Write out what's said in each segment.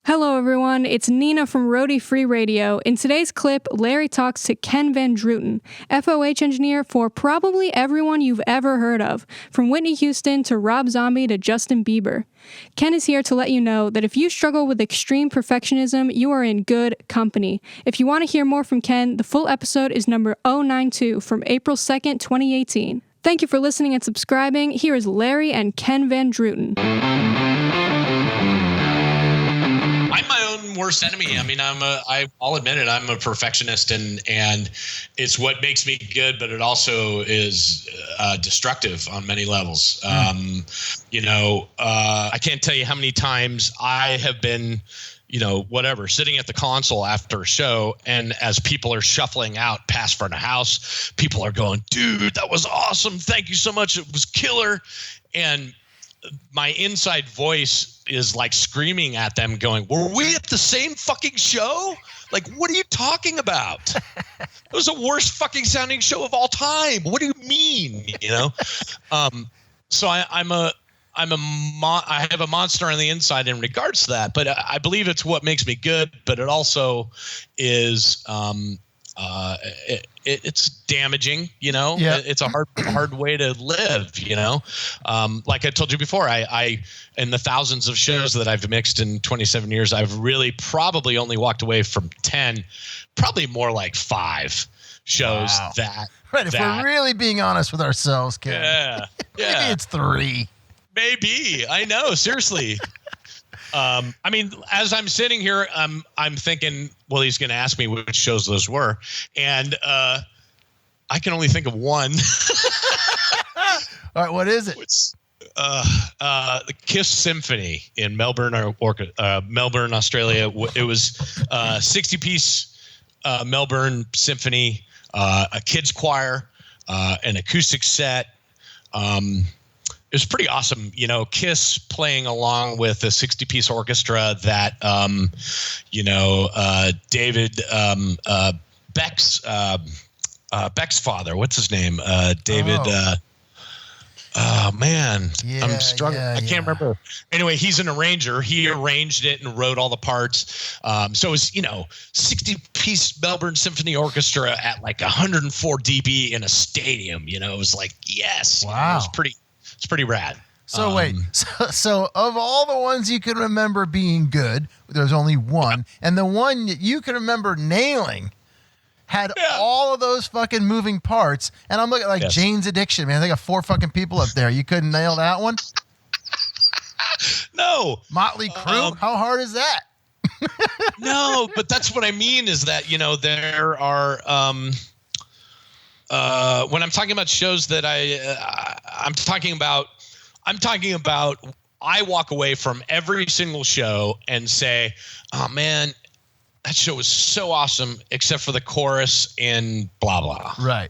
Hello everyone, it's Nina from ROADIE Free Radio. In today's clip, Larry talks to Ken Van Druten, FOH engineer for probably everyone you've ever heard of, from Whitney Houston to Rob Zombie to Justin Bieber. Ken is here to let you know that if you struggle with extreme perfectionism, you are in good company. If you want to hear more from Ken, the full episode is number 092 from April 2nd, 2018. Thank you for listening and subscribing. Here is Larry and Ken Van Druten. I'm my own worst enemy. I mean, I'll admit it. I'm a perfectionist, and it's what makes me good, but it also is destructive on many levels. I can't tell you how many times I have been, sitting at the console after a show, and as people are shuffling out past front of house, people are going, "Dude, that was awesome. Thank you so much. It was killer." And my inside voice is like screaming at them going, "Were we at the same fucking show? Like, what are you talking about? It was the worst fucking sounding show of all time. What do you mean?" So I have a monster on the inside in regards to that, but I believe it's what makes me good, but it also is, it's damaging, Yeah. It's a hard way to live, like I told you before, I in the thousands of shows that I've mixed in 27 years, I've really probably only walked away from 10, probably more like 5 shows. Wow. If we're really being honest with ourselves, Ken. Yeah. Maybe it's 3. Maybe. I know. Seriously. As I'm sitting here, I'm thinking, well, he's going to ask me which shows those were. And I can only think of one. All right. What is it? It's the Kiss Symphony in Melbourne, Australia. It was 60-piece Melbourne Symphony, a kids choir, an acoustic set. It was pretty awesome, Kiss playing along with a 60-piece orchestra that, David Beck's father. What's his name? David. I'm struggling. I can't remember. Anyway, he's an arranger. He arranged it and wrote all the parts. So it was, 60-piece Melbourne Symphony Orchestra at like 104 dB in a stadium. It was like, yes. Wow. It's pretty rad. So wait, so of all the ones you can remember being good, there's only one, and the one that you can remember nailing had all of those fucking moving parts. And I'm looking like Jane's Addiction, man. They got 4 fucking people up there. You couldn't nail that one? No. Motley Crue? How hard is that? No, but that's what I mean is that, there are when I'm talking about shows that I'm talking about I walk away from every single show and say, "Oh man, that show was so awesome, except for the chorus and blah blah." Right.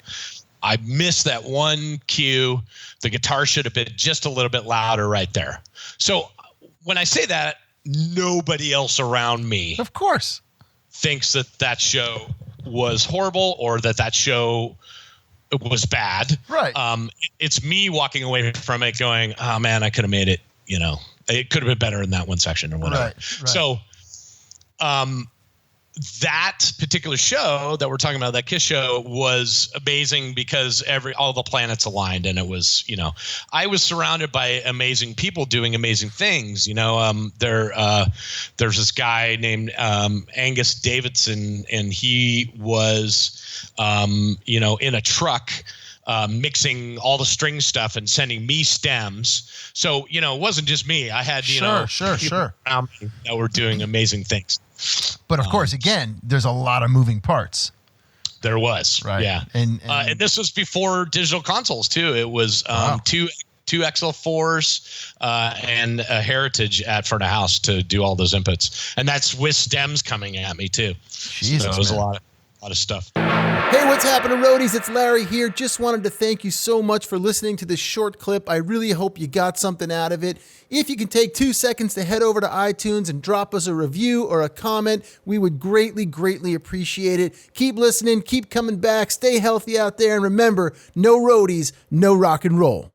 I missed that one cue. The guitar should have been just a little bit louder right there. So when I say that, nobody else around me, of course, thinks that show was horrible or that show was bad. Right. It's me walking away from it going, "Oh man, I could have made it, it could have been better in that one section or whatever." Right. So, that particular show that we're talking about, that Kiss show, was amazing because all the planets aligned, and it was, I was surrounded by amazing people doing amazing things. There's this guy named Angus Davidson, and he was, in a truck. Mixing all the string stuff and sending me stems. So, it wasn't just me. I had, sure. around me that were doing amazing things. But of course, again, there's a lot of moving parts. There was, right? Yeah, and this was before digital consoles too. It was two XL4s and a Heritage at front of house to do all those inputs, and that's with stems coming at me too. Jesus, so it was a lot of stuff. Hey, what's happening, roadies? It's Larry here. Just wanted to thank you so much for listening to this short clip. I really hope you got something out of it. If you can take 2 seconds to head over to iTunes and drop us a review or a comment, we would greatly, greatly appreciate it. Keep listening, keep coming back, stay healthy out there, and remember, no roadies, no rock and roll.